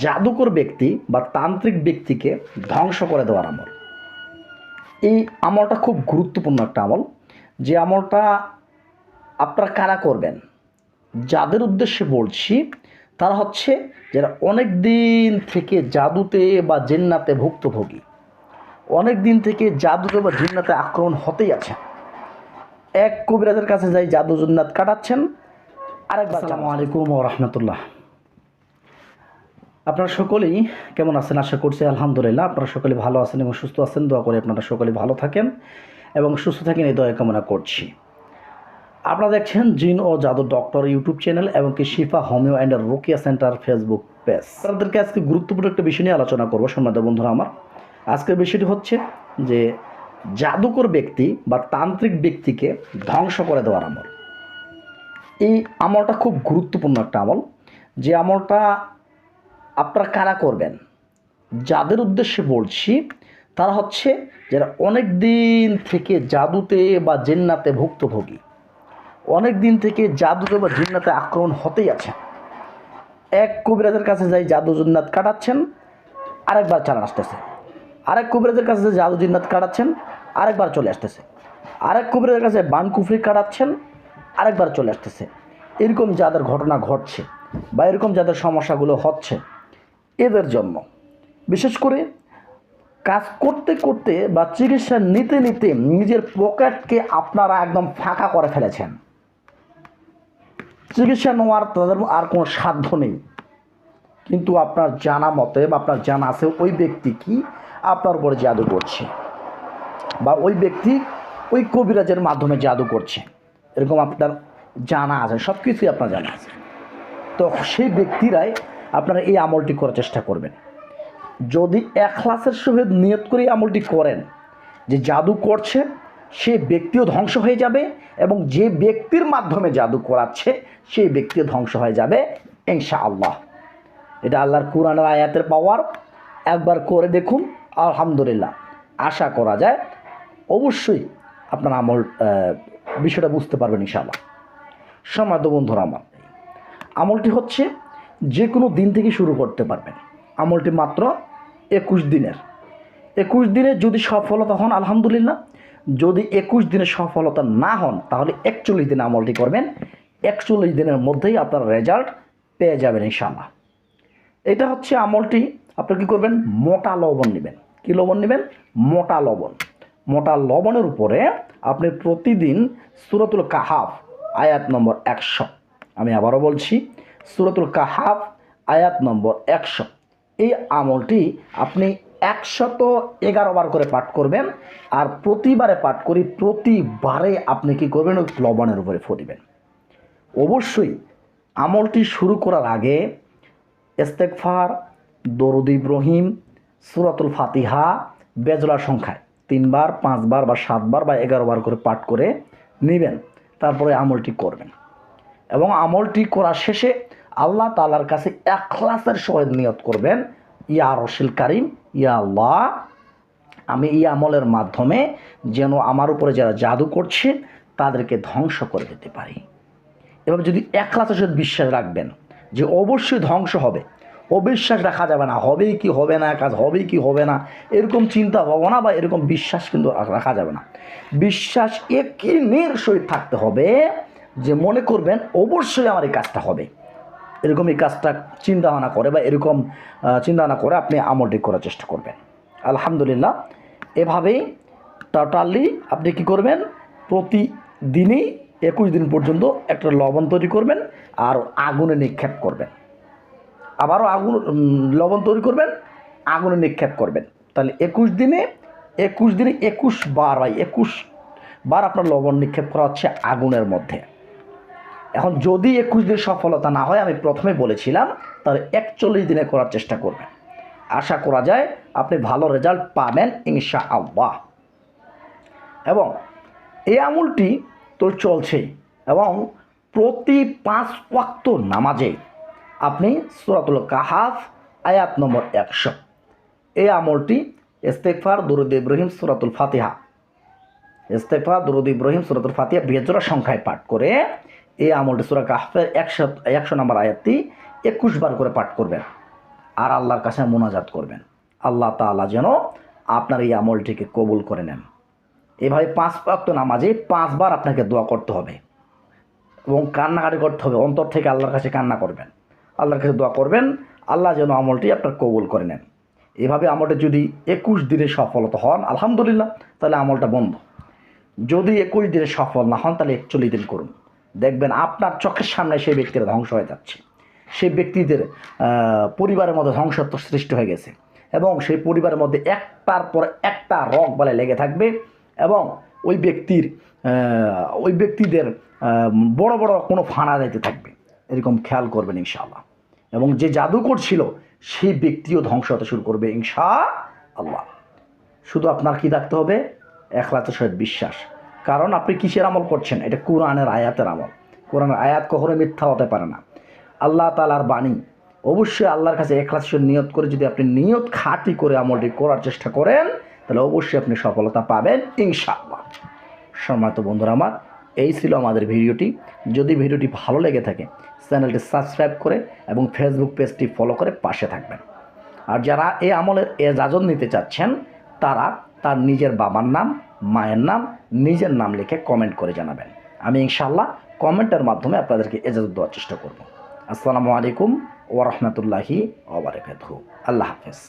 জাদুকর ব্যক্তি বা তান্ত্রিক ব্যক্তিকে ধ্বংস করে দেওয়ার আমল। এই আমলটা খুব গুরুত্বপূর্ণ একটা আমল, যে আমলটা আপনারা কারা করবেন, যাদের উদ্দেশ্যে বলছি তারা হচ্ছে যারা অনেক দিন থেকে জাদুতে বা জিন্নাতে ভুক্তভোগী, অনেক দিন থেকে জাদুতে বা জিন্নাতে আক্রমণ হতেই আছে। এক কবিরাজের কাছে যাই জাদু জিন্নাত কাটাচ্ছেন, আরেকবার আসসালামু আলাইকুম ওয়া রাহমাতুল্লাহ। আপনারা সকলেই কেমন আছেন? আশা করছি আলহামদুলিল্লাহ আপনারা সকলে ভালো আছেন এবং সুস্থ আছেন। দোয়া করি আপনারা সকলে ভালো থাকেন এবং সুস্থ থাকেন, এই দয়া কামনা করছি। আপনারা দেখছেন জিন ও জাদু ডক্টর ইউটিউব চ্যানেল এবং কি Shifa homeo and Ruqyah centre Facebook page. আপনাদেরকে আজকে গুরুত্বপূর্ণ একটা বিষয় নিয়ে আলোচনা করবো সম্মানিত বন্ধুরা আমার। আজকের বিষয়টি হচ্ছে যে জাদুকর ব্যক্তি বা তান্ত্রিক ব্যক্তিকে ধ্বংস করে দেওয়ার আমল। এই আমলটা খুব গুরুত্বপূর্ণ একটা আমল, যে আমলটা আপনারা কারা করবেন, যাদের উদ্দেশ্যে বলছি তারা হচ্ছে যারা অনেক দিন থেকে জাদুতে বা জিন্নাতে ভুক্তভোগী, অনেক দিন থেকে জাদুতে বা জিন্নাতে আক্রমণ হতেই আছে। এক কবিরাজের কাছে যাই জাদু জিন্নাত কাটাচ্ছেন, আরেকবার চালান আসতেছে। আরেক কবিরাজের কাছে যাই জাদু জিন্নাত কাটাচ্ছেন, আরেকবার চলে আসতেছে। আরেক কবিরাজের কাছে বানকুফরি কাটাচ্ছেন, আরেকবার চলে আসতেছে। এরকম যাদের ঘটনা ঘটছে বা এরকম যাদের সমস্যাগুলো হচ্ছে, এদের জন্য বিশেষ করে কাজ করতে করতে বা চিকিৎসা নিতে নিতে নিজের পকেটকে আপনারা একদম ফাঁকা করে ফেলেছেন। চিকিৎসা নেওয়ার তাদের আর কোনো সাধ্য নেই, কিন্তু আপনার জানা মতে বা আপনার জানা আছে ওই ব্যক্তি কি আপনার উপরে জাদু করছে, বা ওই ব্যক্তি ওই কবিরাজের মাধ্যমে জাদু করছে, এরকম আপনার জানা আছে, সব কিছুই আপনার জানা আছে। তো সেই ব্যক্তিরাই আপনারা এই আমলটি করার চেষ্টা করবেন। যদি ইখলাসের সহিত নিয়ত করে আমলটি করেন যে জাদু করছে, সে ব্যক্তিও ধ্বংস হয়ে যাবে এবং যে ব্যক্তির মাধ্যমে জাদু করাচ্ছে সেই ব্যক্তিও ধ্বংস হয়ে যাবে ইনশাআল্লাহ। এটা আল্লাহর কুরআনের আয়াতের পাওয়ার। একবার করে দেখুন, আলহামদুলিল্লাহ আশা করা যায় অবশ্যই আপনার আমল বিষয়টা বুঝতে পারবেন ইনশাআল্লাহ। সম্মানিত বন্ধুরা আমার, আমলটি হচ্ছে যে কোনো দিন থেকে শুরু করতে পারবেন। আমলটি মাত্র 21 দিনের। 21 দিনে যদি সফলতা হন আলহামদুলিল্লাহ, যদি 21 দিনে সফলতা না হন তাহলে 41 দিনে আমলটি করবেন। 41 দিনের মধ্যেই আপনার রেজাল্ট পেয়ে যাবেন ইনশাআল্লাহ। এটা হচ্ছে আমলটি আপনি কী করবেন, মোটা লবণ নেবেন। কী লবণ নেবেন? মোটা লবণ। মোটা লবণের উপরে আপনি প্রতিদিন সূরাতুল কাহাফ আয়াত নম্বর 100, আমি আবারও বলছি সূরাতুল কাহাফ আয়াত নম্বর 100, এই আমলটি আপনি 111 বার করে পাঠ করবেন। আর প্রতিবারে পাঠ করি প্রতিবারে আপনি কী করবেন, ওই লবণের উপরে ফু দিবেন। অবশ্যই আমলটি শুরু করার আগে ইস্তেগফার, দরুদ ইব্রাহিম, সূরাতুল ফাতিহা বেজলা সংখ্যায় 3 বার 5 বার বা 7 বার বা 11 বার করে পাঠ করে নেবেন। তারপরে আমলটি করবেন এবং আমলটি করার শেষে আল্লাহ তাআলার কাছে ইখলাসের সহিত নিয়ত করবেন, ইয়া রশিল কারিম, ইয়া আল্লাহ, আমি এই আমলের মাধ্যমে যেন আমার উপরে যারা জাদু করছে তাদেরকে ধ্বংস করে দিতে পারি। এভাবে যদি ইখলাসের সহিত বিশ্বাস রাখবেন যে অবশ্যই ধ্বংস হবে, অবিশ্বাস রাখা যাবে না, হবেই কি হবে না, কাজ হবেই কি হবে না, এরকম চিন্তা ভাবনা বা এরকম বিশ্বাস কিন্তু রাখা যাবে না। বিশ্বাস ইয়াকিনের সহিত থাকতে হবে যে মনে করবেন অবশ্যই আমার এই কাজটা হবে, এরকম এই কাজটা চিন্তা ভাবনা করে বা এরকম চিন্তা ভাবনা করে আপনি আমলটি করার চেষ্টা করবেন। আলহামদুলিল্লাহ এভাবেই টোটালি আপনি কী করবেন, প্রতিদিনই 21 দিন পর্যন্ত একটা লবণ তৈরি করবেন আর আগুনে নিক্ষেপ করবেন। আবারও লবণ তৈরি করবেন, আগুনে নিক্ষেপ করবেন। তাহলে 21 দিনে 21 বার হয়, 21 বার আপনার লবণ নিক্ষেপ করা হচ্ছে আগুনের মধ্যে। এখন যদি 21 দিন সফলতা না হয়, আমি প্রথমে বলেছিলাম, তাহলে 41 দিনে করার চেষ্টা করবেন। আশা করা যায় আপনি ভালো রেজাল্ট পাবেন ইনশাআল্লাহ। এবং এই আমলটি তো চলছেই, এবং প্রতি 5 ওয়াক্ত নামাজে আপনি সূরাতুল কাহাফ আয়াত নম্বর 100 এই আমলটি ইস্তেগফার, দরুদ ইব্রাহিম, সূরাতুল ফাতিহা, ইস্তেগফার, দরুদ ইব্রাহিম, সূরাতুল ফাতিহা বেজোড়া সংখ্যায় পাঠ করে এই আমলটি সূরা কাহাফের 100 নম্বর আয়াতটি 21 বার করে পাঠ করবেন। আর আল্লাহর কাছে মোনাজাত করবেন, আল্লাহ তাআলা যেন আপনার এই আমলটিকে কবুল করে নেন। এভাবে 5 ওয়াক্ত নামাজে 5 বার আপনাকে দোয়া করতে হবে এবং কান্নাকাটি করতে হবে, অন্তর থেকে আল্লাহর কাছে কান্না করবেন, আল্লাহর কাছে দোয়া করবেন, আল্লাহ যেন আমলটি আপনার কবুল করে নেন। এভাবে আমলটা যদি 21 দিনে সফলতা হন আলহামদুলিল্লাহ, তাহলে আমলটা বন্ধ। যদি 21 দিনে সফল না হন তাহলে 41 দিন করুন, দেখবেন আপনার চোখের সামনে সেই ব্যক্তিরা ধ্বংস হয়ে যাচ্ছে। সেই ব্যক্তিদের পরিবারের মধ্যে ধ্বংসত্ব সৃষ্টি হয়ে গেছে এবং সেই পরিবারের মধ্যে একটার পর একটা রোগ বলে লেগে থাকবে এবং ওই ব্যক্তিদের বড় বড় কোনো ফানা যাইতে থাকবে, এরকম খেয়াল করবেন ইনশাআল্লাহ। এবং যে জাদুকর ছিল সেই ব্যক্তিও ধ্বংস হতে শুরু করবে ইনশাআল্লাহ। শুধু আপনার কি রাখতে হবে? ইখলাসের সহিত বিশ্বাস। কারণ আপনি কিসের আমল করছেন? এটা কোরআনের আয়াতের আমল। কোরআনের আয়াত কখনো মিথ্যা হতে পারে না, আল্লাহ তাআলার বাণী। অবশ্যই আল্লাহর কাছে ইখলাসের নিয়ত করে যদি আপনি নিয়ত খাঁটি করে আমলটি করার চেষ্টা করেন তাহলে অবশ্যই আপনি সফলতা পাবেন ইনশাআল্লাহ। সম্মানিত বন্ধুরা আমার, এই ছিল আমাদের ভিডিওটি। যদি ভিডিওটি ভালো লেগে থাকে চ্যানেলটি সাবস্ক্রাইব করে এবং ফেসবুক পেজটি ফলো করে পাশে থাকবেন। আর যারা এই আমলের এজাজত নিতে চাচ্ছেন তারা তার নিজের বাবার নাম, মায়ের নাম, নিজের নাম লিখে কমেন্ট করে জানাবেন। আমি ইনশাআল্লাহ কমেন্টের মাধ্যমে আপনাদেরকে এজাজত দেওয়ার চেষ্টা করব। আসসালামু আলাইকুম ওয়া রাহমাতুল্লাহি ওয়া বারাকাতুহু। আল্লাহ হাফেজ।